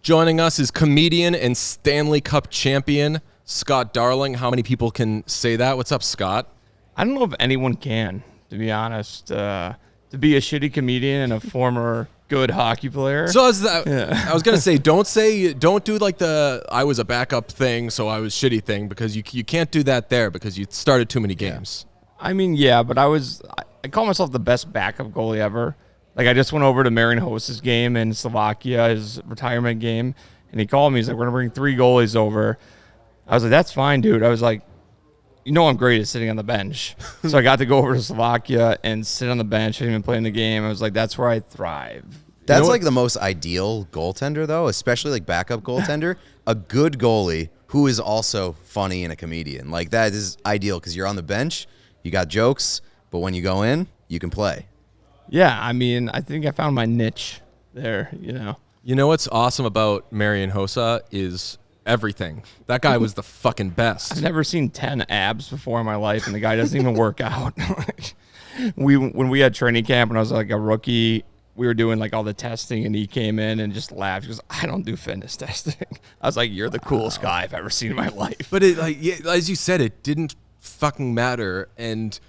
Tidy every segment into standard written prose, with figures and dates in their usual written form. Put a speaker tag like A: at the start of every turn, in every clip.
A: Joining us is comedian and Stanley Cup champion Scott Darling. How many people can say that? What's up, Scott?
B: I don't know if anyone can, to be honest. To be a shitty comedian and a former good hockey player.
A: So I was gonna say, don't do like the I was a backup thing, so I was shitty thing, because you can't do that there because you started too many games.
B: I mean, yeah, but I call myself the best backup goalie ever. Like, I just went over to Marian Hossa's game in Slovakia, his retirement game, and he called me. He's like, we're going to bring 3 goalies over. I was like, that's fine, dude. I was like, you know I'm great at sitting on the bench. So I got to go over to Slovakia and sit on the bench. I didn't even play in the game. I was like, that's where I thrive.
C: That's like the most ideal goaltender, though, especially like backup goaltender. A good goalie who is also funny and a comedian. Like, that is ideal because you're on the bench, you got jokes, but when you go in, you can play.
B: Yeah, I mean, I think I found my niche there, you know.
A: You know what's awesome about Marian Hossa is everything. That guy was the fucking best.
B: I've never seen 10 abs before in my life, and the guy doesn't even work out. When we had training camp when I was like a rookie, we were doing like all the testing, and he came in and just laughed. He goes, I don't do fitness testing. I was like, you're the coolest guy I've ever seen in my life.
A: But it, like, yeah, as you said, it didn't fucking matter. And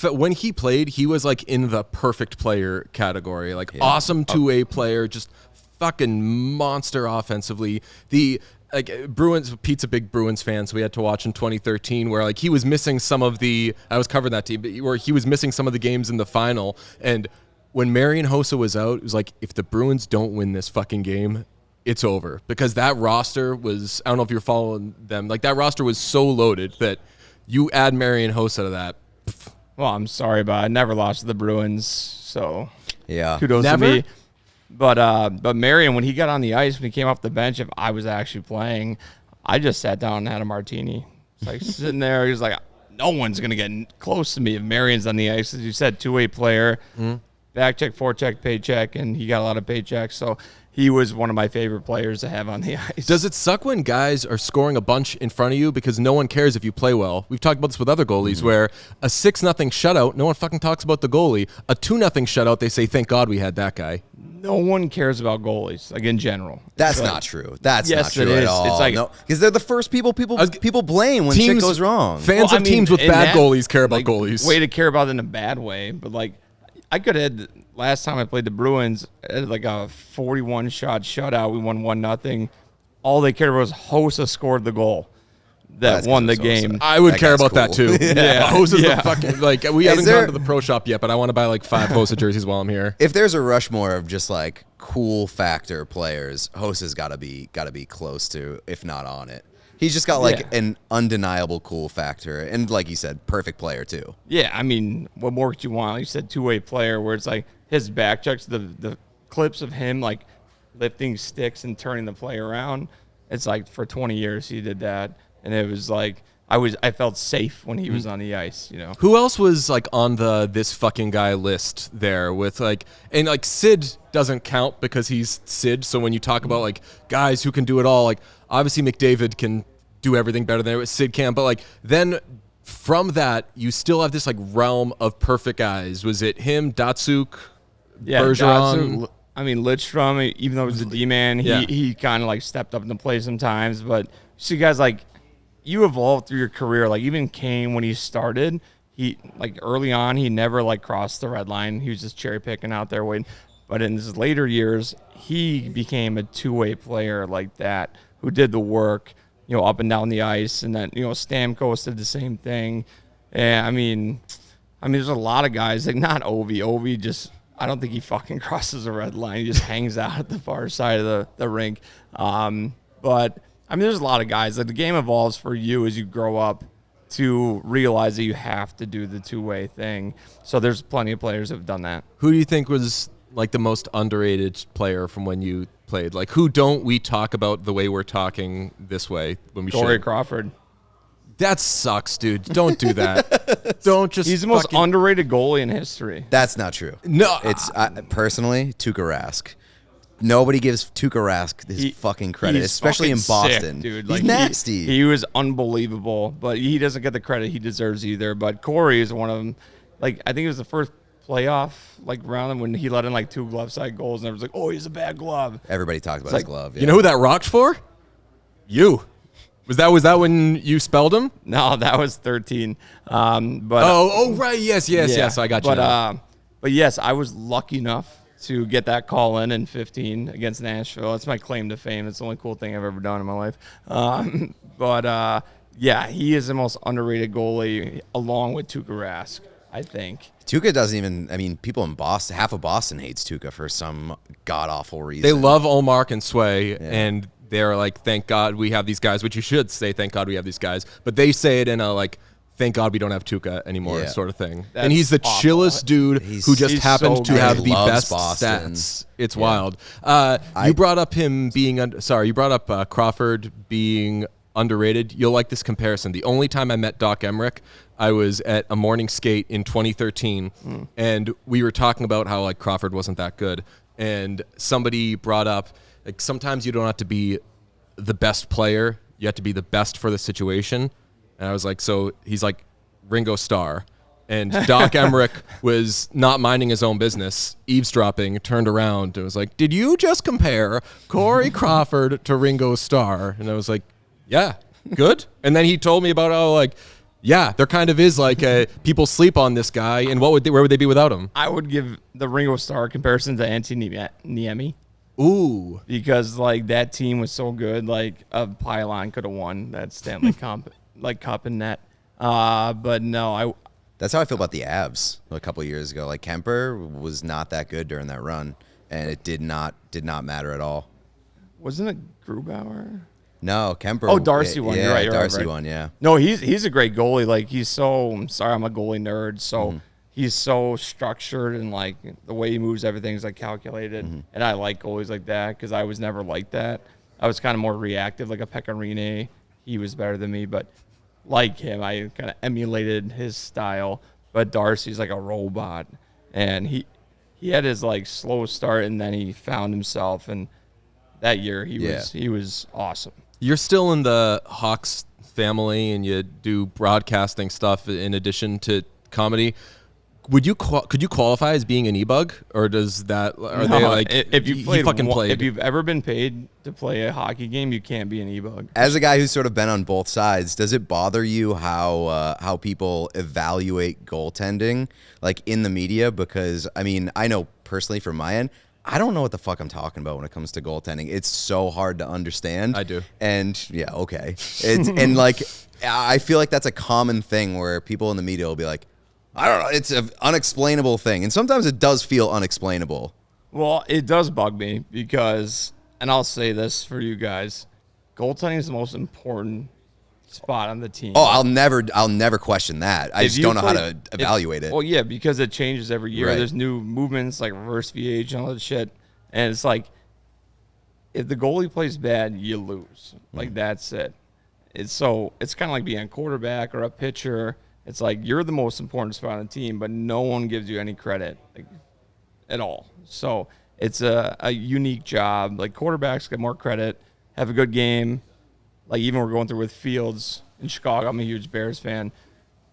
A: when he played, he was like in the perfect player category. Like, awesome two-way player, just fucking monster offensively. Pete's a big Bruins fan, so we had to watch in 2013 where like he was missing some of the, I was covering that team, but where he was missing some of the games in the final. And when Marian Hossa was out, it was like, if the Bruins don't win this fucking game, it's over. Because that roster was, I don't know if you're following them, like that roster was so loaded that you add Marian Hossa to that.
B: Well, I'm sorry, but I never lost to the Bruins, so
C: yeah,
B: kudos
A: Never?
B: to me. But Marian, when he got on the ice, when he came off the bench, if I was actually playing, I just sat down and had a martini. It's like sitting there, he was like, no one's gonna get close to me if Marian's on the ice. As you said, two-way player, back check, forecheck, paycheck, and he got a lot of paychecks. So he was one of my favorite players to have on the ice.
A: Does it suck when guys are scoring a bunch in front of you because no one cares if you play well? We've talked about this with other goalies where a 6-0 shutout, no one fucking talks about the goalie. A 2-0 shutout, they say, thank God we had that guy.
B: No one cares about goalies, like in general.
C: That's not true. That's not
B: Yes,
C: true
B: it
C: at
B: is.
C: all.
B: It's like-
C: No, because they're the first people blame when shit goes wrong.
A: Fans
B: Well,
A: of
B: I mean,
A: teams with
B: in
A: bad
B: that,
A: goalies care about
B: like,
A: goalies.
B: Way to care about it in a bad way, but like I could have last time I played the Bruins, I had like a 41-shot shutout. We won 1-0. All they cared about was Hossa scored the goal that won the game.
A: I would
C: That
A: care
C: guy's
A: about that
C: cool.
A: too. Yeah, Hossa's the fucking, like, we haven't
C: there-
A: gone to the pro shop yet, but I want to buy like 5 Hossa jerseys while I'm here.
C: If there's a Rushmore of just like cool factor players, Hossa's gotta be close to, if not on it. He's just got like an undeniable cool factor, and like you said, perfect player too.
B: Yeah, I mean, what more could you want? Like you said, two-way player, where it's like his back checks, the clips of him like lifting sticks and turning the play around. It's like for 20 years he did that, and it was like I felt safe when he was on the ice, you know.
A: Who else was like on the this fucking guy list there with like, and like Sid doesn't count because he's Sid. So when you talk about like guys who can do it all, like obviously McDavid can do everything better than Sid can, but like then from that you still have this like realm of perfect guys. Was it him, Datsuk, Bergeron?
B: Datsuk, I mean, Lidstrom, even though he was a D-man, he kind of like stepped up into play sometimes. But you see guys like, you evolved through your career. Like even Kane, when he started, he like early on, he never like crossed the red line. He was just cherry picking out there waiting. But in his later years, he became a two-way player like that who did the work, you know, up and down the ice. And then, you know, Stamkos did the same thing. And I mean, there's a lot of guys, like not Ovi. Ovi just, I don't think he fucking crosses the red line. He just hangs out at the far side of the rink. But I mean, there's a lot of guys. Like the game evolves for you as you grow up to realize that you have to do the two-way thing. So there's plenty of players that have done that.
A: Who do you think was like the most underrated player from when you played? Like who don't we talk about the way we're talking this way when we
B: Corey
A: should?
B: Crawford.
A: That sucks, dude. Don't do that. Don't just.
B: He's the most
A: fucking-
B: underrated goalie in history.
C: That's not true.
A: No,
C: It's personally Tuukka Rask. Nobody gives Tuukka Rask his fucking credit,
B: He's
C: especially in
B: fucking sick,
C: Boston.
B: dude.
C: He's
B: Like,
C: nasty.
B: He was unbelievable, but he doesn't get the credit he deserves either. But Corey is one of them. Like I think he was the first playoff like round when he let in like 2 glove side goals, and everyone's like, "Oh, he's a bad glove."
C: Everybody talked about his glove. Yeah.
A: You know who that rocked for? You. Was that when you spelled him?
B: No, that was 13. But
A: right, yes, I got you.
B: But yes, I was lucky enough to get that call in 15 against Nashville. That's my claim to fame. It's the only cool thing I've ever done in my life. Yeah, he is the most underrated goalie along with Tuukka Rask, I think.
C: Tuukka doesn't even, I mean, people in Boston, half of Boston hates Tuukka for some god-awful reason.
A: They love Ullmark and Sway, and they're like, thank God we have these guys, which you should say, thank God we have these guys. But they say it in a, like, thank God we don't have Tuukka anymore sort of thing.
B: That's
A: and he's the
B: awful.
A: chillest dude who just happened
B: so
A: to
B: good.
A: have
C: He
A: the
C: loves
A: best
C: Boston.
A: stats. It's wild. You brought up him being, you brought up Crawford being underrated. You'll like this comparison. The only time I met Doc Emmerich, I was at a morning skate in 2013, and we were talking about how like Crawford wasn't that good. And somebody brought up, like, sometimes you don't have to be the best player. You have to be the best for the situation. And I was like, so he's like Ringo Starr. And Doc Emmerich was not minding his own business, eavesdropping, turned around and was like, did you just compare Corey Crawford to Ringo Starr? And I was like, yeah, good. And then he told me about how, like, yeah, there kind of is like people sleep on this guy, and where would they be without him?
B: I would give the Ringo Starr comparison to Antti Niemi.
A: Ooh.
B: Because, like, that team was so good. Like, a pylon could have won that Stanley Cup, cup and net. But no,
C: That's how I feel about the Avs a couple of years ago. Like, Kemper was not that good during that run, and it did not matter at all.
B: wasn't it Grubauer?
C: No, Kemper.
B: Oh, Darcy won.
C: Yeah,
B: You're right.
C: Darcy won, yeah.
B: No, he's a great goalie. Like, he's so, I'm sorry, I'm a goalie nerd. So he's so structured, and like the way he moves, everything's like calculated. And I like goalies like that because I was never like that. I was kind of more reactive, like a Pecorine. He was better than me, but like him, I kind of emulated his style. But Darcy's like a robot, and he had his like slow start, and then he found himself, and that year he was awesome.
A: You're still in the Hawks family, and you do broadcasting stuff in addition to comedy. Could you qualify as being an e-bug, or does that? Are they like
B: if you played,
A: played?
B: if you've ever been paid to play a hockey game, you can't be an e-bug.
C: As a guy who's sort of been on both sides, does it bother you how people evaluate goaltending, like in the media? Because I mean, I know personally from my end, I don't know what the fuck I'm talking about when it comes to goaltending. It's so hard to understand.
A: I do.
C: And yeah, okay. It's and like I feel like that's a common thing where people in the media will be like, I don't know, it's an unexplainable thing. And sometimes it does feel unexplainable.
B: Well, it does bug me because, and I'll say this for you guys, goaltending is the most important spot on the team.
C: Oh, I'll never question that. I just don't know how to evaluate it.
B: Well, yeah, because it changes every year.
C: Right.
B: There's new movements like reverse VH and all that shit. And it's like, if the goalie plays bad, you lose. Like, that's it. It's kind of like being a quarterback or a pitcher. It's like you're the most important spot on the team, but no one gives you any credit at all. So it's a unique job. Like, quarterbacks get more credit, have a good game. Like, even we're going through with Fields in Chicago. I'm a huge Bears fan.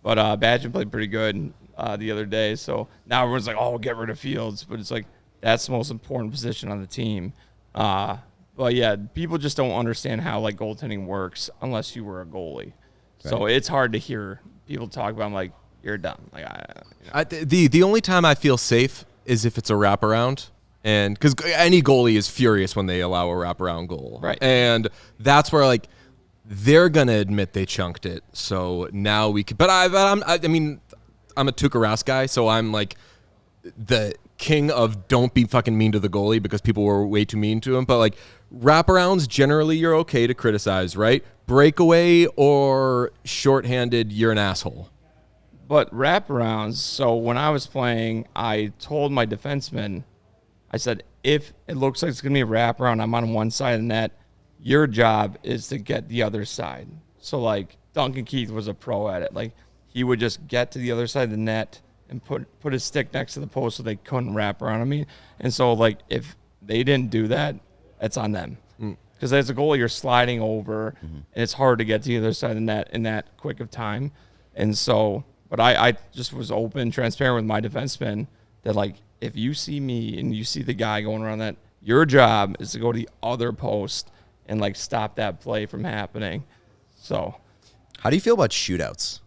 B: But Badger played pretty good the other day. So now everyone's like, oh, get rid of Fields. But it's like, that's the most important position on the team. But, yeah, people just don't understand how, like, goaltending works unless you were a goalie. Right. So it's hard to hear people talk about. I'm like, you're dumb. Like,
A: the only time I feel safe is if it's a wraparound. And because any goalie is furious when they allow a wraparound goal.
B: Right.
A: And that's where, like, they're going to admit they chunked it. So now we could, I mean, I'm a Tuukka Rask guy, so I'm like the king of don't be fucking mean to the goalie because people were way too mean to him. But like wraparounds, generally you're okay to criticize, right? Breakaway or shorthanded, you're an asshole.
B: But wraparounds, so when I was playing, I told my defenseman, I said, if it looks like it's going to be a wraparound, I'm on one side of the net, your job is to get the other side. So, like, Duncan Keith was a pro at it. Like, he would just get to the other side of the net and put his stick next to the post so they couldn't wrap around on me. And so, like, if they didn't do that, it's on them. Because as a goalie, you're sliding over, and it's hard to get to the other side of the net in that quick of time. And so, but I just was open, transparent with my defenseman. that, like, if you see me and you see the guy going around that, your job is to go to the other post and, like, stop that play from happening. So,
C: How do you feel about shootouts?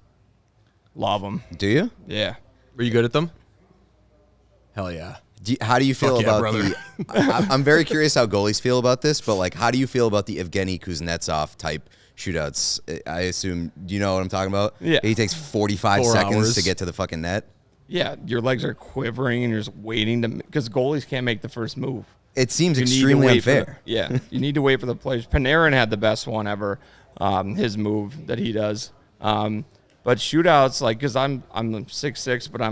B: love them.
C: Do you?
B: Yeah.
A: Were you good at them? Hell yeah.
C: How do you feel
A: Fuck yeah,
C: about
A: brother.
C: I'm very curious how goalies feel about this, but like, how do you feel about the Evgeny Kuznetsov type shootouts? I assume, do you know what I'm talking about?
B: Yeah.
C: He takes 45
A: 4
C: seconds
A: hours.
C: to get to the fucking net.
B: Yeah, your legs are quivering and you're just waiting to, because goalies can't make the first move.
C: It seems
B: You need to
C: extremely
B: wait for
C: unfair.
B: yeah, you need to wait for the players. Panarin had the best one ever, his move that he does. But shootouts, like, because I'm 6'6", but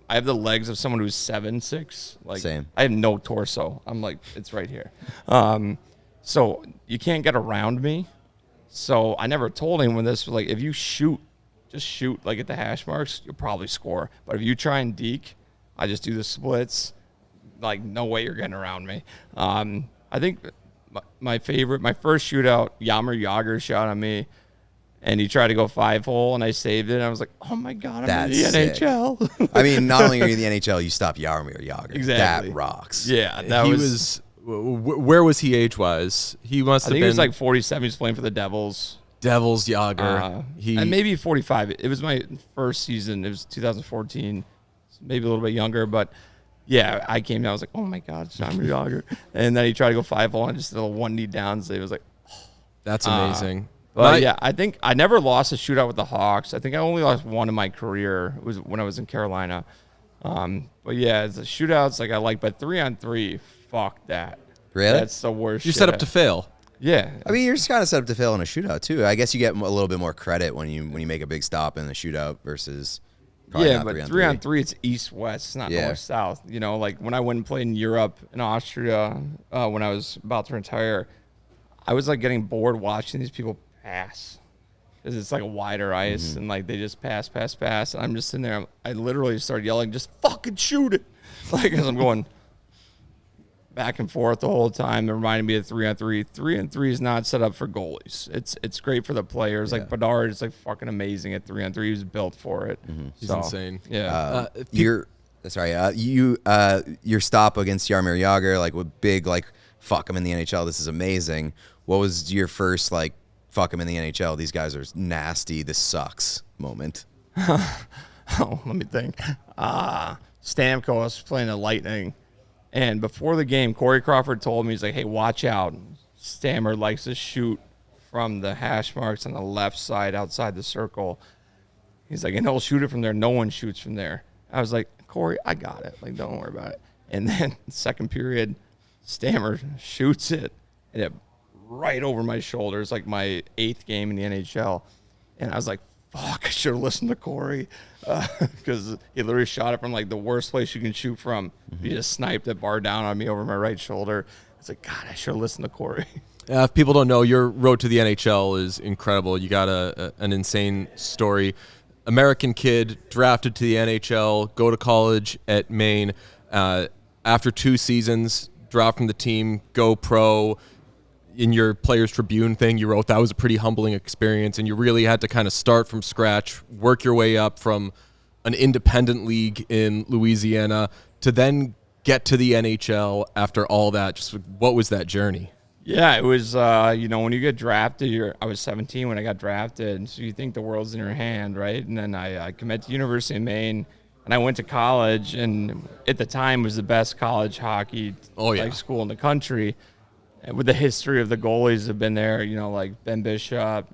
B: I have the legs of someone who's 7'6". Like,
C: Same.
B: I have no torso. I'm like, it's right here. So you can't get around me. So I never told anyone this, but like, if you shoot, just shoot like at the hash marks, you'll probably score. But if you try and deke, I just do the splits. Like, no way you're getting around me. I think my first shootout, Jaromir Jagr shot on me, and he tried to go 5-hole, and I saved it. And I was like, oh my God, I'm in the
C: That's sick.
B: NHL.
C: I mean, not only are you in the NHL, you stop Jaromir Jagr.
B: Exactly.
C: That rocks.
B: Yeah, that
A: he
B: was,
A: where was he age-wise? He must
B: I
A: have
B: think
A: been
B: he was like 47. He was playing for the Devils.
A: Devils Yager.
B: And maybe 45. It was my first season. It was 2014, maybe a little bit younger, but yeah, I came down. I was like, oh my God, Jaromir Jagr. And then he tried to go 5-0 and just did a 1-knee down. So it was like,
A: That's amazing.
B: but yeah, I think I never lost a shootout with the Hawks. I think I only lost one in my career. It was when I was in Carolina. But yeah, the shootouts, like, I like, but 3-on-3, fuck that.
C: Really?
B: That's the worst.
A: You're
B: shit.
A: set up to fail.
B: Yeah.
C: I mean, you're just kind of set up to fail in a shootout too. I guess you get a little bit more credit when you make a big stop in a shootout versus probably
B: yeah,
C: not
B: but
C: 3-on-3.
B: 3-on-3, it's east-west, it's not
C: Yeah.
B: north-south. You know, like when I went and played in Europe and Austria when I was about to retire, I was like getting bored watching these people pass because it's like a wider ice and like they just pass. And I'm just sitting there. I literally started yelling, just fucking shoot it. Like, as I'm going back and forth the whole time. It reminded me of 3-on-3. 3-on-3 is not set up for goalies. It's great for the players. Like Bedard is like fucking amazing at 3-on-3. He was built for it.
A: He's insane.
B: Yeah.
C: Your stop against Jaromir Jagr, like with big like fuck him in the NHL. This is amazing. What was your first like fuck him in the NHL? These guys are nasty. This sucks moment.
B: Oh, let me think. Stamkos was playing the Lightning. And before the game, Corey Crawford told me, he's like, hey, watch out. Stammer likes to shoot from the hash marks on the left side outside the circle. He's like, and he'll shoot it from there. No one shoots from there. I was like, Corey, I got it. Like, don't worry about it. And then second period, Stammer shoots it, and it right over my shoulder. It's like my 8th game in the NHL. And I was like, fuck, I should have listened to Corey because he literally shot it from like the worst place you can shoot from. He just sniped it bar down on me over my right shoulder. I was like, God, I should have listened to Corey.
A: If people don't know, your road to the NHL is incredible. You got an insane story. American kid, drafted to the NHL, go to college at Maine. After 2 seasons, drop from the team, go pro. In your Players Tribune thing you wrote, that was a pretty humbling experience, and you really had to kind of start from scratch, work your way up from an independent league in Louisiana to then get to the NHL after all that. Just what was that journey?
B: Yeah, it was, when you get drafted, I was 17 when I got drafted, so you think the world's in your hand, right? And then I committed to University of Maine, and I went to college, and at the time was the best college hockey school in the country. With the history of the goalies that have been there, like Ben Bishop,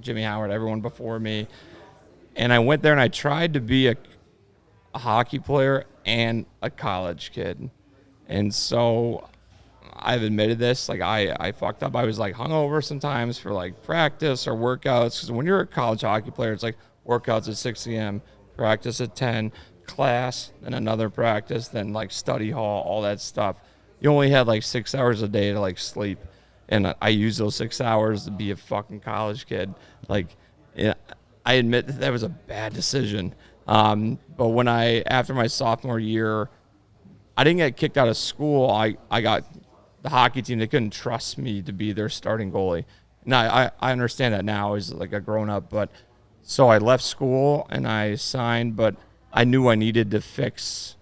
B: Jimmy Howard, everyone before me. And I went there and I tried to be a hockey player and a college kid. And so I've admitted this, like I fucked up. I was like hungover sometimes for like practice or workouts. Because when you're a college hockey player, it's like workouts at 6 a.m., practice at 10, class, then another practice, then like study hall, all that stuff. You only had like 6 hours a day to like sleep, and I used those 6 hours to be a fucking college kid. Like, I admit that was a bad decision. But when after my sophomore year, I didn't get kicked out of school. I got the hockey team. They couldn't trust me to be their starting goalie. Now I understand that now as like a grown up, but so I left school and I signed, but I knew I needed to fix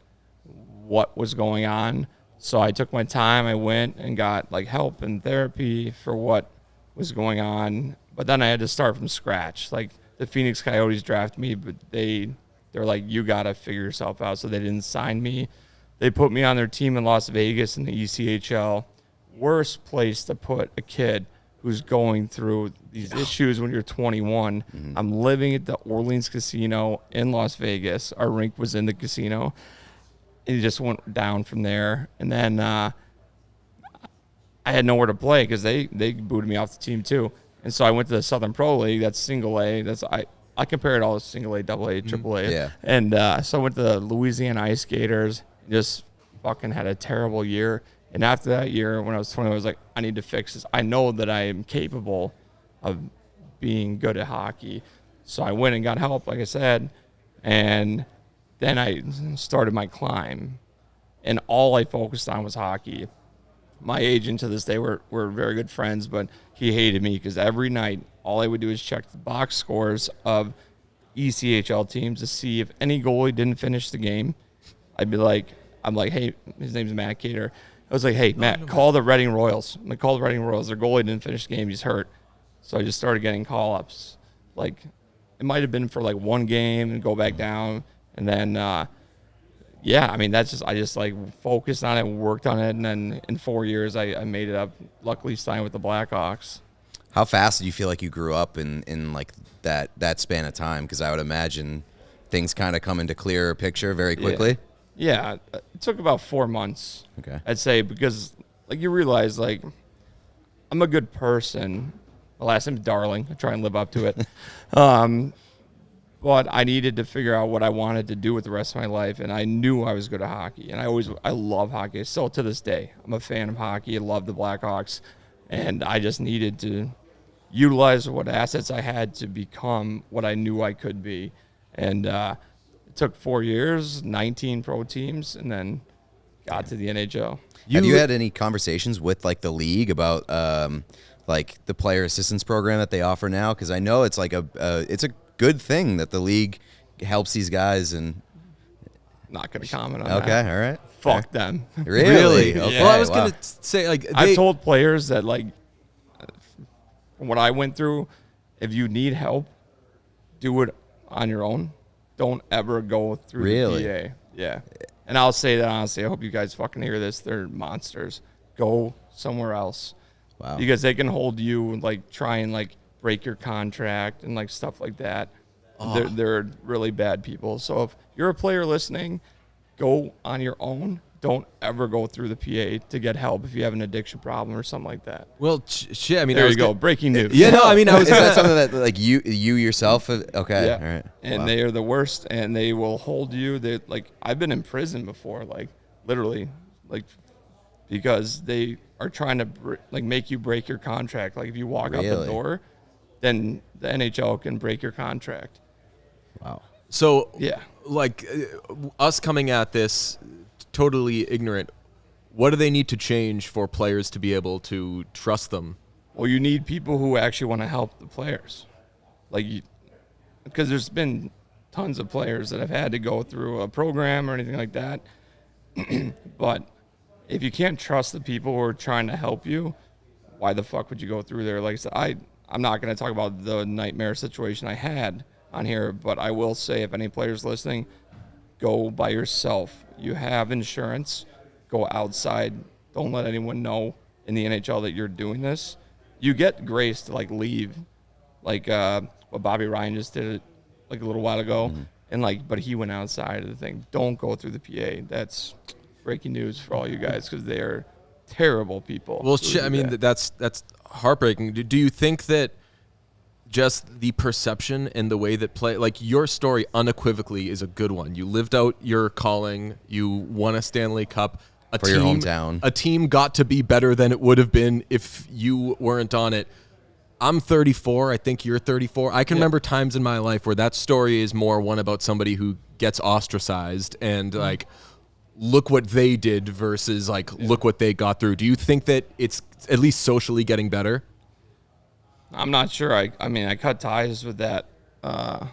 B: what was going on. So I took my time. I went and got like help and therapy for what was going on. But then I had to start from scratch. Like the Phoenix Coyotes drafted me, but they're like, you got to figure yourself out. So they didn't sign me. They put me on their team in Las Vegas in the ECHL. Worst place to put a kid who's going through these issues when you're 21. Mm-hmm. I'm living at the Orleans Casino in Las Vegas. Our rink was in the casino. And it just went down from there. And then I had nowhere to play because they booted me off the team too. And so I went to the Southern Pro League. That's single A. I compare it all to single A, double A, triple A.
C: Yeah.
B: And so I went to the Louisiana Ice Gators. Just fucking had a terrible year. And after that year, when I was 20, I was like, I need to fix this. I know that I am capable of being good at hockey. So I went and got help, like I said. And then I started my climb. And all I focused on was hockey. My agent to this day, we're very good friends, but he hated me because every night, all I would do is check the box scores of ECHL teams to see if any goalie didn't finish the game. I'm like, hey, his name's Matt Cater. I was like, hey, Matt, call the Reading Royals. I'm like, call the Reading Royals. Their goalie didn't finish the game. He's hurt. So I just started getting call-ups. Like, it might have been for, like, one game and go back down. And then, yeah, I mean, I just, like, focused on it, worked on it. And then in 4 years, I made it up, luckily signed with the Blackhawks.
C: How fast did you feel like you grew up in like, that span of time? Because I would imagine things kind of come into clearer picture very quickly.
B: Yeah, it took about 4 months,
C: okay,
B: I'd say, because, like, you realize, like, I'm a good person. My last name's Darling. I try and live up to it. But I needed to figure out what I wanted to do with the rest of my life, and I knew I was good at hockey. And I love hockey. Still to this day, I'm a fan of hockey. I love the Blackhawks. And I just needed to utilize what assets I had to become what I knew I could be. And it took 4 years, 19 pro teams, and then got to the NHL.
C: Have you had any conversations with, like, the league about like the player assistance program that they offer now? Because I know it's like it's a good thing that the league helps these guys. And
B: not going to comment on that.
C: Okay, all right.
B: Fuck them.
C: Really? Okay.
B: Yeah.
A: Well, I was going to say, like,
B: I've told players that, like, what I went through, if you need help, do it on your own. Don't ever go through the PA. Yeah. And I'll say that honestly. I hope you guys fucking hear this. They're monsters. Go somewhere else.
C: Wow.
B: Because they can hold you, like, try and, like, break your contract and, like, stuff like that. Oh. They're really bad people. So if you're a player listening, go on your own. Don't ever go through the PA to get help if you have an addiction problem or something like that.
A: Well, shit. I mean,
B: there you go. Breaking news.
A: Yeah, no, I mean,
C: is that something that, like, you yourself? Okay,
B: yeah.
C: All right.
B: And they are the worst, and they will hold you. They, like, I've been in prison before, like, literally, like, because they are trying to like make you break your contract. Like, if you walk out the door, then the NHL can break your contract.
C: Wow.
A: So,
B: yeah,
A: like, us coming at this totally ignorant, what do they need to change for players to be able to trust them?
B: Well, you need people who actually want to help the players. Like, because there's been tons of players that have had to go through a program or anything like that. But if you can't trust the people who are trying to help you, why the fuck would you go through there? Like I said, I'm not going to talk about the nightmare situation I had on here, but I will say, if any players listening, go by yourself. You have insurance. Go outside. Don't let anyone know in the NHL that you're doing this. You get grace to, like, leave, like what Bobby Ryan just did, like, a little while ago, and, like, but he went outside of the thing. Don't go through the PA. That's breaking news for all you guys, because they are terrible people.
A: Well, I mean, that's heartbreaking. Do you think that just the perception and the way that like, your story unequivocally is a good one? You lived out your calling. You won a Stanley Cup.
C: Your hometown.
A: A team got to be better than it would have been if you weren't on it. I'm 34. I think you're 34. I can remember times in my life where that story is more one about somebody who gets ostracized and, like, look what they did versus, like, look what they got through. Do you think that it's at least socially getting better?
B: I'm not sure. I mean, I cut ties with that. I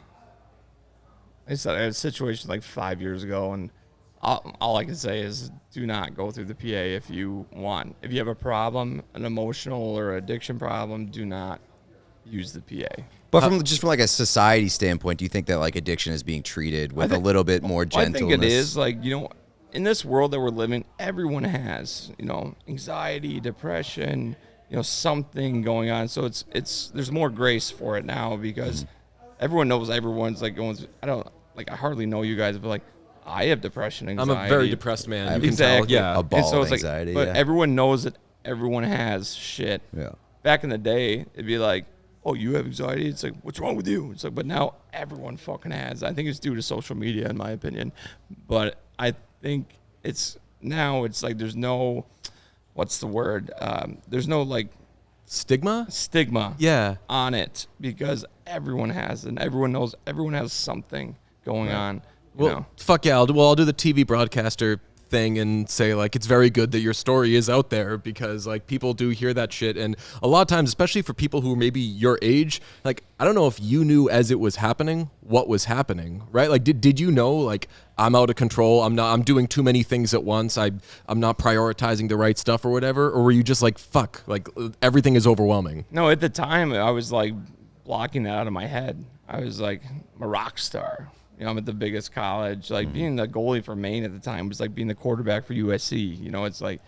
B: said I had a situation like 5 years ago, and all I can say is do not go through the PA if you want. If you have a problem, an emotional or addiction problem, do not use the PA.
C: But from like a society standpoint, do you think that like addiction is being treated with a little bit more gentleness?
B: I think it is. Like, in this world that we're living, everyone has, anxiety, depression, something going on. So there's more grace for it now because everyone knows everyone's like going through, I hardly know you guys, but like I have depression, anxiety.
A: I'm a very depressed man. You can tell.
B: Exactly.
A: Yeah.
C: A ball
B: so
C: of anxiety.
B: but everyone knows that everyone has shit.
C: Yeah.
B: Back in the day, it'd be like, oh, you have anxiety? It's like, what's wrong with you? It's like, but now everyone fucking has. I think it's due to social media, in my opinion. But I think it's like there's no, what's the word? There's no like
A: Stigma
B: on it because everyone has, and everyone knows everyone has something going on.
A: Well, fuck yeah. I'll do the TV broadcaster thing and say like it's very good that your story is out there because like people do hear that shit, and a lot of times, especially for people who are maybe your age, like I don't know if you knew as it was happening what was happening, right? Like did you know like I'm out of control, I'm doing too many things at once, I'm not prioritizing the right stuff or whatever, or were you just like fuck, like everything is overwhelming?
B: No, at the time I was like blocking that out of my head. I was like, I'm a rock star. I'm at the biggest college. Like being the goalie for Maine at the time was like being the quarterback for USC. It's like,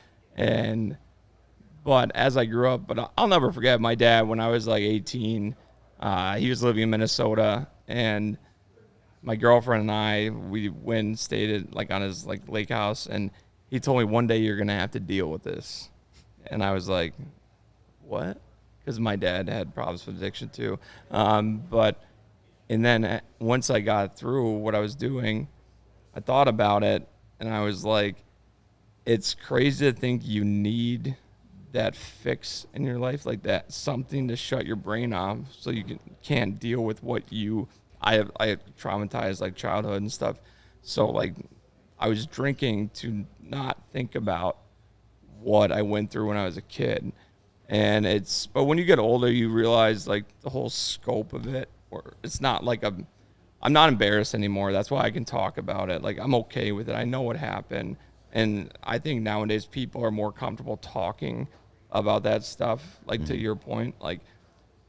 B: but as I grew up, but I'll never forget my dad when I was like 18. He was living in Minnesota, and my girlfriend and I, we went and stayed at like on his like lake house, and he told me one day you're gonna have to deal with this, and I was like, what? Because my dad had problems with addiction too, And then once I got through what I was doing, I thought about it, and I was like, it's crazy to think you need that fix in your life, like that, something to shut your brain off so you can't deal with what I have traumatized like childhood and stuff. So like I was drinking to not think about what I went through when I was a kid. But when you get older, you realize like the whole scope of it. Or it's not like I'm not embarrassed anymore. That's why I can talk about it. Like I'm okay with it. I know what happened. And I think nowadays people are more comfortable talking about that stuff. Like to your point, like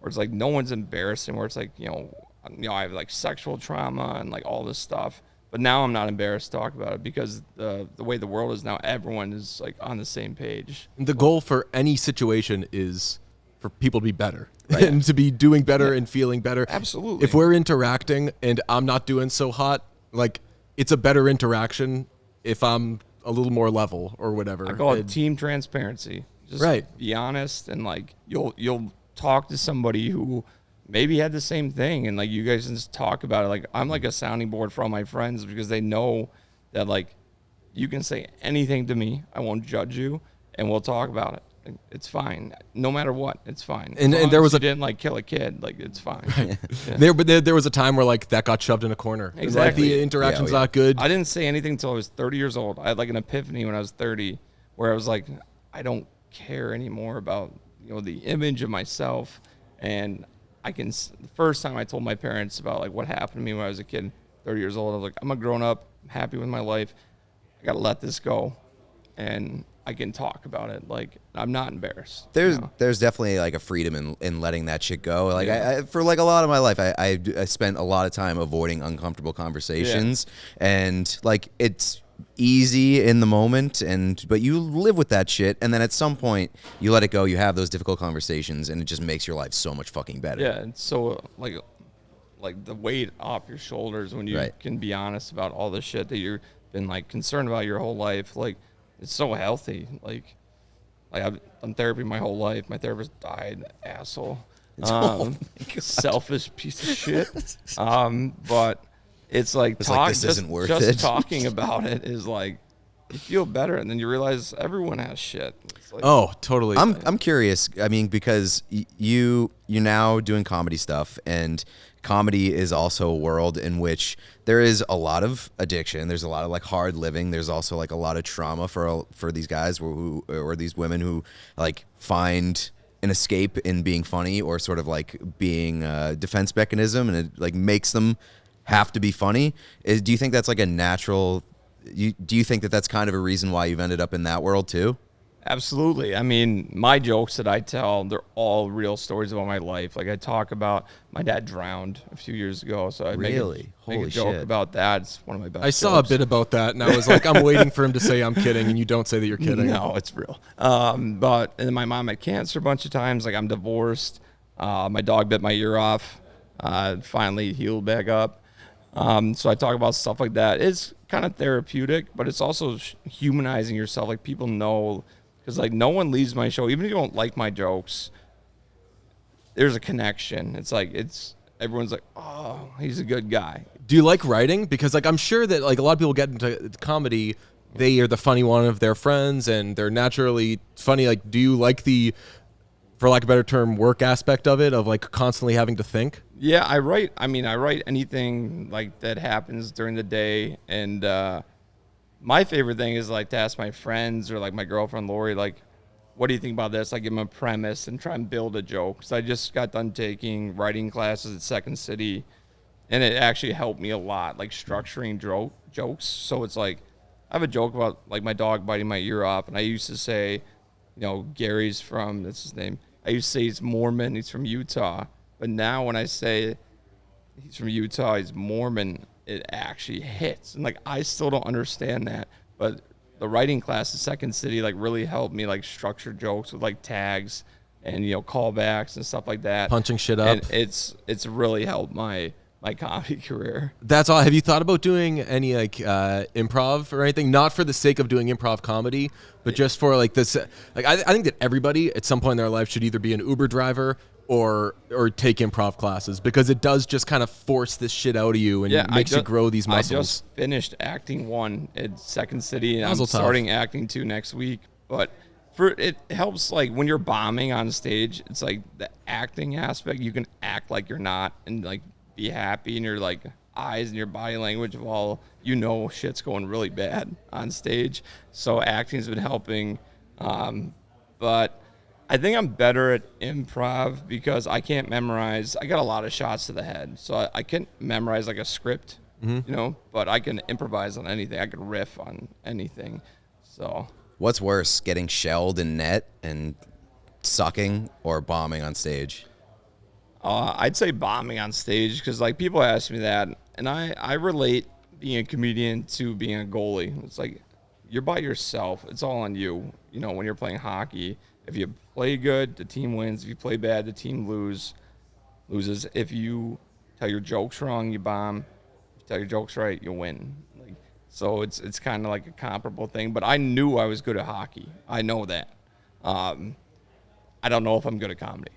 B: where it's like no one's embarrassing, where it's like, I have like sexual trauma and like all this stuff. But now I'm not embarrassed to talk about it because the way the world is now, everyone is like on the same page.
A: The goal for any situation is for people to be better, right? And to be doing better and feeling better.
B: Absolutely.
A: If we're interacting and I'm not doing so hot, like it's a better interaction if I'm a little more level or whatever.
B: I call it team transparency. Just be honest, and like you'll talk to somebody who maybe had the same thing, and like you guys just talk about it. Like I'm like a sounding board for all my friends because they know that like you can say anything to me, I won't judge you, and we'll talk about it. It's fine, no matter what. It's fine.
A: And there was
B: didn't like kill a kid, like it's fine.
A: Right. Yeah. There was a time where like that got shoved in a corner.
B: Exactly.
A: Like, the interaction's not good.
B: I didn't say anything until I was 30 years old. I had like an epiphany when I was 30, where I was like, I don't care anymore about the image of myself, and the first time I told my parents about like what happened to me when I was a kid, 30 years old, I was like, I'm a grown up, I'm happy with my life. I gotta let this go, and I can talk about it. Like I'm not embarrassed.
C: There's definitely like a freedom in letting that shit go. Like I for like a lot of my life, I spent a lot of time avoiding uncomfortable conversations, and like it's easy in the moment, but you live with that shit, and then at some point you let it go. You have those difficult conversations, and it just makes your life so much fucking better.
B: Yeah, and so like the weight off your shoulders when you can be honest about all the shit that you've been like concerned about your whole life. Like it's so healthy. Like I've done therapy my whole life. My therapist died, asshole. Selfish piece of shit. But it's like
C: this isn't worth it.
B: Just talking about it is like you feel better, and then you realize everyone has shit. Like,
A: oh, totally.
C: I'm curious. I mean, because you're now doing comedy stuff, and comedy is also a world in which there is a lot of addiction. There's a lot of like hard living. There's also like a lot of trauma for these guys or these women who like find an escape in being funny or sort of like being a defense mechanism, and it like makes them have to be funny. Do you think that's like a natural do you think that that's kind of a reason why you've ended up in that world too?
B: Absolutely. I mean, my jokes that I tell, they're all real stories about my life. Like I talk about my dad drowned a few years ago, so I make a joke about that. It's one of my best.
A: I saw a bit about that, and I was like, I'm waiting for him to say I'm kidding, and you don't say that you're kidding.
B: No, it's real. But and then my mom had cancer a bunch of times. Like I'm divorced. My dog bit my ear off. Finally healed back up. So I talk about stuff like that. It's kind of therapeutic, but it's also humanizing yourself. Like people know. Because, like, no one leaves my show. Even if you don't like my jokes, there's a connection. It's like, everyone's like, oh, he's a good guy.
A: Do you like writing? Because, like, I'm sure that, like, a lot of people get into comedy, they are the funny one of their friends, and they're naturally funny. Like, do you like the, for lack of a better term, work aspect of it, of, like, constantly having to think?
B: Yeah, I write anything, like, that happens during the day, and, my favorite thing is like to ask my friends or like my girlfriend Lori, like, what do you think about this? I give them a premise and try and build a joke. Because I just got done taking writing classes at Second City, and it actually helped me a lot, like structuring jokes. So it's like I have a joke about like my dog biting my ear off, and I used to say, you know, Gary's from, that's his name. I used to say he's Mormon, he's from Utah. But now when I say he's from Utah, he's Mormon, it actually hits. And like I still don't understand that, but the writing class at Second City like really helped me like structure jokes with like tags and, you know, callbacks and stuff like that.
A: Punching shit up.
B: And it's really helped my comedy career.
A: That's all. Have you thought about doing any like improv or anything? Not for the sake of doing improv comedy, but just for like this. Like I think that everybody at some point in their life should either be an Uber driver or take improv classes, because it does just kind of force this shit out of you and makes you grow these muscles.
B: I just finished acting 1 at Second City, and I'm starting acting 2 next week. But it helps, like when you're bombing on stage, it's like the acting aspect. You can act like you're not and like be happy in your like eyes and your body language while you know shit's going really bad on stage. So acting's been helping, but I think I'm better at improv because I can't memorize. I got a lot of shots to the head, so I can't memorize like a script, you know, but I can improvise on anything. I can riff on anything. So
C: what's worse, getting shelled in net and sucking, or bombing on stage?
B: I'd say bombing on stage, because like people ask me that, and I relate being a comedian to being a goalie. It's like you're by yourself. It's all on you. You know, when you're playing hockey, if you play good, the team wins. If you play bad, the team loses. If you tell your jokes wrong, you bomb. If you tell your jokes right, you win. Like, so it's kind of like a comparable thing. But I knew I was good at hockey. I know that. I don't know if I'm good at comedy.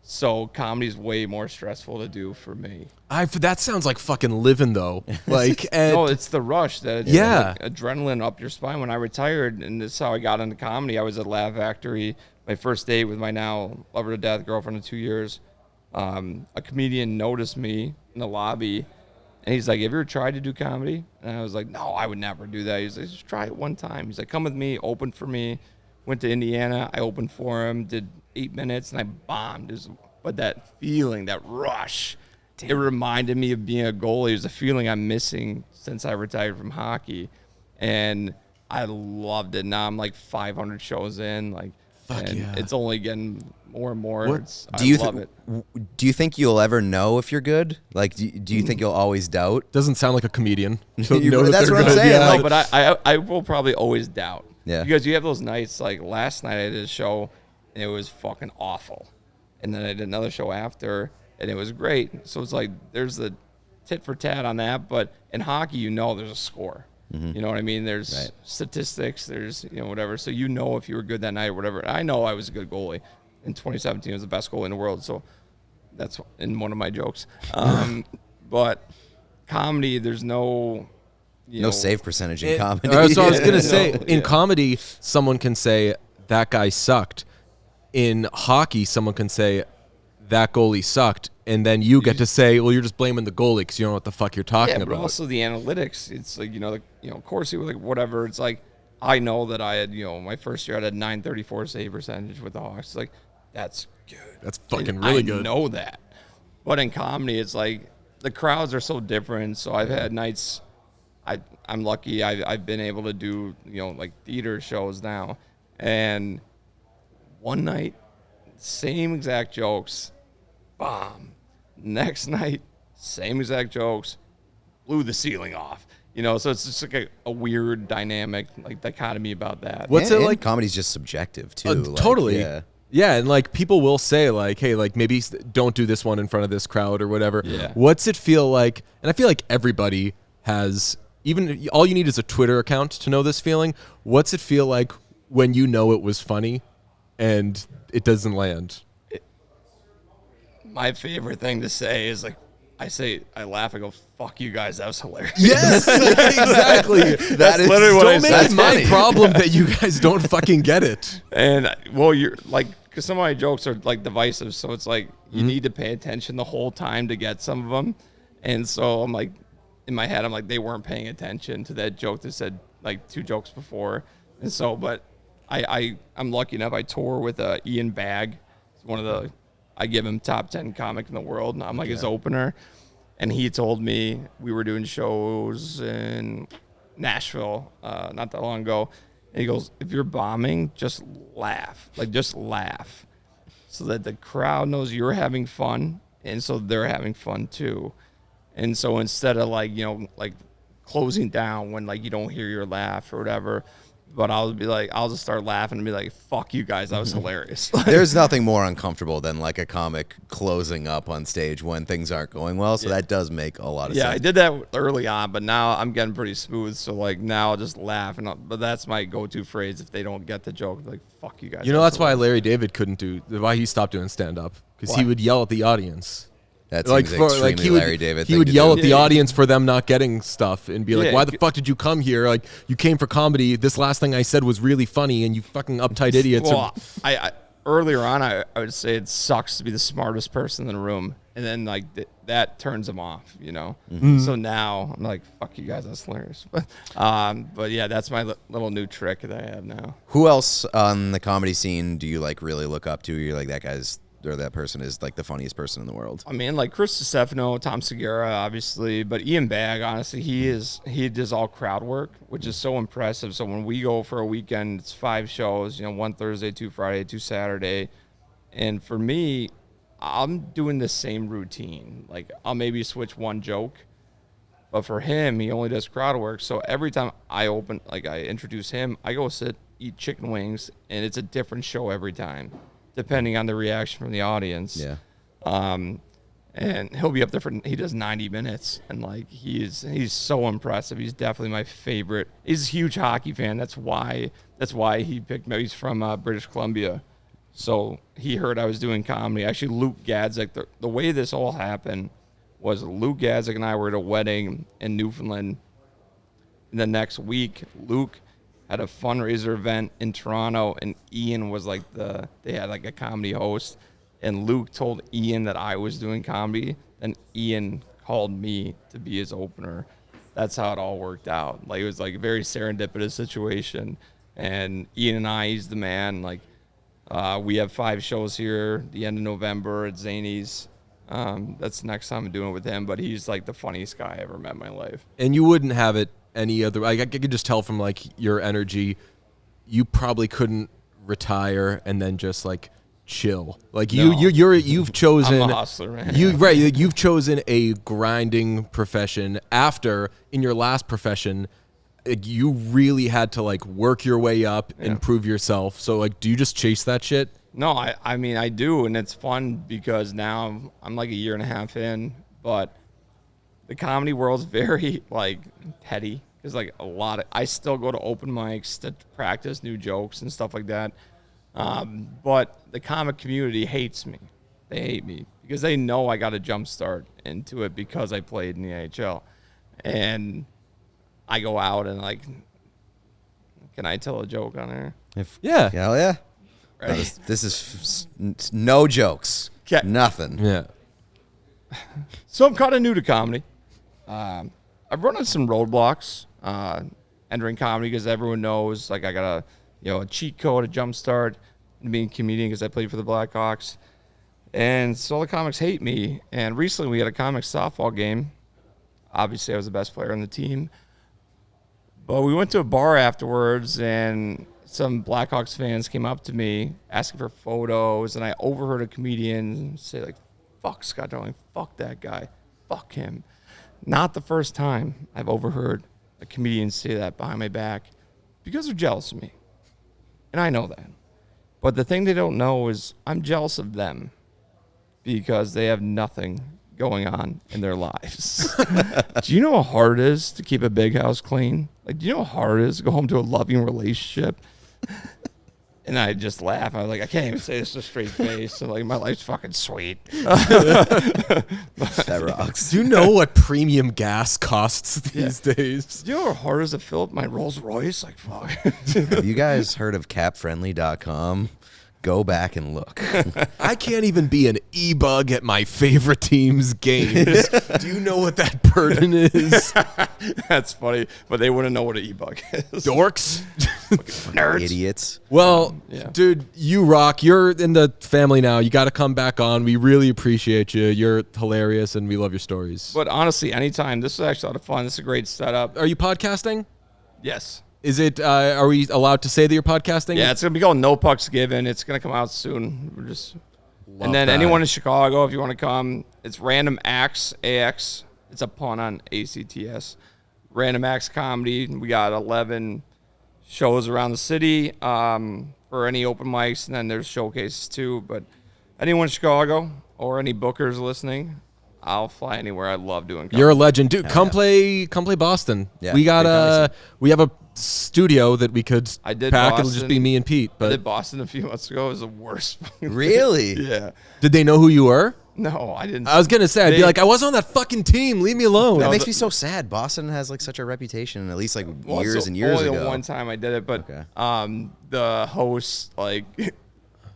B: So comedy's way more stressful to do for me.
A: That sounds like fucking living though. Like,
B: no, it's the rush that like adrenaline up your spine. When I retired, and this is how I got into comedy. I was at Laugh Factory. My first date with my now lover to death girlfriend of 2 years. A comedian noticed me in the lobby, and he's like, "Have you ever tried to do comedy?" And I was like, "No, I would never do that." He's like, "Just try it one time." He's like, "Come with me." Opened for me. Went to Indiana. I opened for him. Did 8 minutes, and I bombed. But that feeling, that rush, it reminded me of being a goalie. It was a feeling I'm missing since I retired from hockey, and I loved it. Now I'm like 500 shows in, like, it's only getting more and more. I love it.
C: Do you think you'll ever know if you're good? Like, do you think you'll always doubt?
A: Doesn't sound like a comedian.
C: That's what I'm saying.
B: Yeah. No, but I will probably always doubt.
C: Yeah.
B: Because you have those nights, like last night I did a show, and it was fucking awful. And then I did another show after, and it was great. So it's like there's the tit for tat on that. But in hockey, you know there's a score. Mm-hmm. You know what I mean? There's statistics. There's, you know, whatever. So you know if you were good that night or whatever. I know I was a good goalie. In 2017, I was the best goalie in the world. So that's in one of my jokes. But comedy, there's no...
C: no save percentage in comedy.
A: So I was going to say, in comedy, someone can say, that guy sucked. In hockey, someone can say, that goalie sucked. And then you get to say, well, you're just blaming the goalie because you don't know what the fuck you're talking about.
B: But also the analytics. It's like, of course, like whatever. It's like, I know that I had, my first year I had a .934 save percentage with the Hawks. It's like, that's good.
A: That's fucking really good.
B: I know that. But in comedy, it's like, the crowds are so different. So I've had nights... I'm lucky. I've been able to do, like theater shows now. And one night, same exact jokes, bomb. Next night, same exact jokes, blew the ceiling off. So it's just like a weird dynamic, like dichotomy about that.
A: What's it like?
C: Comedy's just subjective too.
A: Totally. Yeah, and like people will say like, hey, like maybe don't do this one in front of this crowd or whatever.
B: Yeah.
A: What's it feel like? And I feel like everybody has, even all you need is a Twitter account to know this feeling. What's it feel like when you know it was funny and it doesn't land?
B: My favorite thing to say is like, I laugh, I go, fuck you guys, that was hilarious.
A: Yes, exactly.
C: That's literally what I say.
A: Don't make it my problem that you guys don't fucking get it.
B: And, well, you're like, because some of my jokes are like divisive, so it's like you need to pay attention the whole time to get some of them. And so I'm like, in my head, I'm like, they weren't paying attention to that joke that said like 2 jokes before. And so, but I'm lucky enough, I tour with Ian Bagg. He's one of the, I give him top 10 comic in the world, and I'm like his opener. And he told me, we were doing shows in Nashville not that long ago. And he goes, if you're bombing, just laugh. Like, just laugh. So that the crowd knows you're having fun, and so they're having fun too. And so instead of like, like closing down when like you don't hear your laugh or whatever, but I'll just start laughing and be like, fuck you guys, that was hilarious.
C: There's nothing more uncomfortable than like a comic closing up on stage when things aren't going well. So that does make a lot of sense.
B: Yeah, I did that early on, but now I'm getting pretty smooth. So like now I'll just laugh, but that's my go-to phrase if they don't get the joke. Like, fuck you guys.
A: That's why Larry David why he stopped doing stand-up, because he would yell at the audience.
C: That seems extremely Larry David.
A: He would yell at the audience for them not getting stuff and be like, why the fuck did you come here? Like, you came for comedy. This last thing I said was really funny, and you fucking uptight idiots.
B: Well, I earlier on, I would say it sucks to be the smartest person in the room. And then, like, that turns them off, So now I'm like, fuck you guys, that's hilarious. But yeah, that's my little new trick that I have now.
C: Who else on the comedy scene do you, like, really look up to? You're like, that person is like the funniest person in the world.
B: I mean, like Chris Stefano, Tom Segura, obviously, but Ian Bagg, honestly, he does all crowd work, which is so impressive. So when we go for a weekend, it's 5 shows, 1 Thursday, 2 Friday, 2 Saturday. And for me, I'm doing the same routine. Like, I'll maybe switch one joke, but for him, he only does crowd work. So every time I introduce him, I go sit, eat chicken wings, and it's a different show every time, depending on the reaction from the audience.
C: Yeah.
B: And he'll be up there he does 90 minutes, and like he's so impressive. He's definitely my favorite. He's a huge hockey fan. That's why he picked me. He's from British Columbia. So he heard I was doing comedy. Actually, Luke Gadzik, the way this all happened was Luke Gadzik and I were at a wedding in Newfoundland. And the next week, Luke had a fundraiser event in Toronto, and Ian was like they had like a comedy host, and Luke told Ian that I was doing comedy, and Ian called me to be his opener. That's how it all worked out. Like, it was like a very serendipitous situation, and Ian and I, he's the man. Like, we have 5 shows here the end of November at Zany's. That's the next time I'm doing it with him, but he's like the funniest guy I ever met in my life. And
A: you wouldn't have it any other, I could just tell from like your energy, you probably couldn't retire and then just like chill. Like you've chosen.
B: I'm a hustler, man.
A: You've chosen a grinding profession after, in your last profession, you really had to like work your way up and prove yourself. So like, do you just chase that shit?
B: No, I mean, I do, and it's fun because now I'm like a year and a half in, but the comedy world's very like heady. There's like I still go to open mics to practice new jokes and stuff like that. But the comic community hates me. They hate me because they know I got a jump start into it because I played in the NHL. And I go out and like, can I tell a joke on there?
A: Yeah.
C: Hell yeah.
B: Ready?
C: This is no jokes.
B: Okay.
C: Nothing.
A: Yeah.
B: So I'm kind of new to comedy. I've run into some roadblocks entering comedy because everyone knows like I got a cheat code, a jump start, and being a comedian because I played for the Blackhawks. And so all the comics hate me. And recently we had a comics softball game. Obviously I was the best player on the team. But we went to a bar afterwards, and some Blackhawks fans came up to me asking for photos, and I overheard a comedian say, like, fuck Scott Darling, fuck that guy, fuck him. Not the first time I've overheard a comedian say that behind my back because they're jealous of me. And I know that. But the thing they don't know is I'm jealous of them because they have nothing going on in their lives. Do you know how hard it is to keep a big house clean? Like, do you know how hard it is to go home to a loving relationship? And I just laugh. I was like, I can't even say this with a straight face. So like, my life's fucking sweet.
C: That rocks.
A: Do you know what premium gas costs these days?
B: Do you know how hard it is to fill up my Rolls Royce? Like, fuck.
C: Have you guys heard of capfriendly.com? Go back and look.
A: I can't even be an e-bug at my favorite team's games. Do you know what that burden is?
B: That's funny, but they wouldn't know what an e-bug is.
A: Dorks.
B: Nerds.
C: Idiots.
A: Well,
B: Yeah.
A: dude, you rock. You're in the family now. You got to come back on. We really appreciate you. You're hilarious, and we love your stories.
B: But honestly, anytime. This is actually a lot of fun. This is a great setup.
A: Are you podcasting?
B: Yes.
A: Is it? Are we allowed to say that you're podcasting?
B: Yeah, it's gonna be called No Pucks Given. It's gonna come out soon. We're just, and then
A: that.
B: anyone in Chicago, if you want to come, it's Random Acts AX. It's a pun on ACTS. Random Acts Comedy. We got 11 shows around the city for any open mics, and then there's showcases too. But anyone in Chicago or any bookers listening, I'll fly anywhere. I love doing comedy.
A: You're a legend, dude. Come play Boston.
C: Yeah,
A: we got
C: great
A: we have a studio that we could
B: I did
A: pack.
B: Boston.
A: It'll just be me and Pete.
B: I
A: But
B: did Boston a few months ago. It was the worst.
C: Really?
B: Yeah.
A: did they know who you were?
B: No, I didn't.
A: I was gonna say, I'd be like, I wasn't on that fucking team. Leave me alone.
C: That makes me so sad. Boston has like such a reputation, at least like
B: Well,
C: years
B: so
C: and years
B: only
C: ago.
B: the one time I did it, but
C: Okay.
B: the host like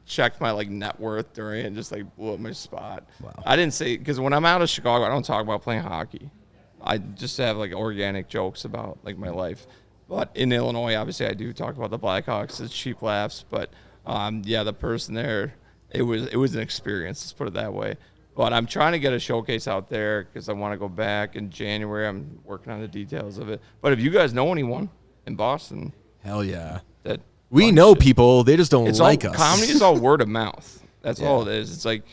B: checked my like net worth during it and just like blew up my spot.
C: Wow.
B: I didn't say because when I'm out of Chicago, I don't talk about playing hockey. I just have like organic jokes about like my life. But in Illinois, obviously, I do talk about the Blackhawks. It's cheap laughs, but yeah, the person there, it was an experience. Let's put it that way. But I'm trying to get a showcase out there because I want to go back in January. I'm working on the details of it. But if you guys know anyone in Boston
A: Hell yeah.
B: that
A: We
B: runs
A: know
B: shit,
A: people. They just don't
B: it's
A: like
B: all,
A: us.
B: Comedy is all word of mouth. That's all it is. It's like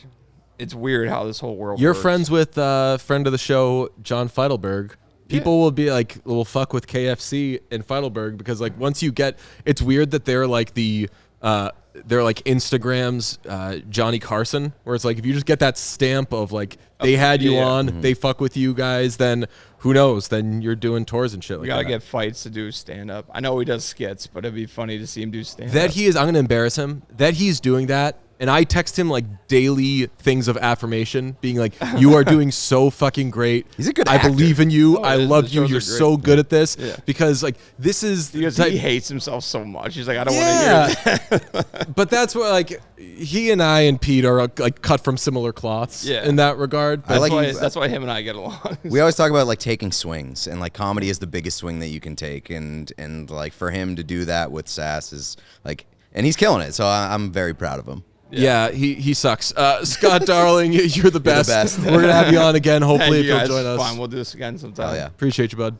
B: it's weird how this whole world.
A: You're
B: works.
A: friends with friend of the show, John Feidelberg. People will be like, will fuck with KFC and Feidelberg because like once you get, it's weird that they're like they're like Instagram's Johnny Carson, where it's like if you just get that stamp of like they had you on, they fuck with you guys, then who knows? Then you're doing tours and shit like
B: We gotta
A: that.
B: get fights to do stand up. I know he does skits, but it'd be funny to see him do stand up.
A: That he is, I'm gonna embarrass him. That he's doing that, and I text him like daily things of affirmation, being like, "You are doing so fucking great.
C: He's a good
A: I
C: actor.
A: believe in you.
B: Oh,
A: I
B: the
A: love you.
B: shows are
A: You're
B: great.
A: so good at this."
B: Yeah.
A: Because like this is
B: because
A: type-
B: he hates himself so much. He's like, I don't want to hear that.
A: but that's what like he and I and Pete are like cut from similar cloths
B: Yeah.
A: in that regard. But
B: That's why him and I get along.
C: We always talk about like taking swings, and like comedy is the biggest swing that you can take, and like for him to do that with Sass is like, and he's killing it. So I'm very proud of him.
A: yeah, he sucks. Scott Darling, you're the best.
C: best.
A: We're gonna have you on again. Hopefully,
B: Hey,
A: if
B: you
A: you'll
B: guys,
A: join us.
B: fine. We'll do this again sometime.
C: Oh yeah.
A: Appreciate you, bud.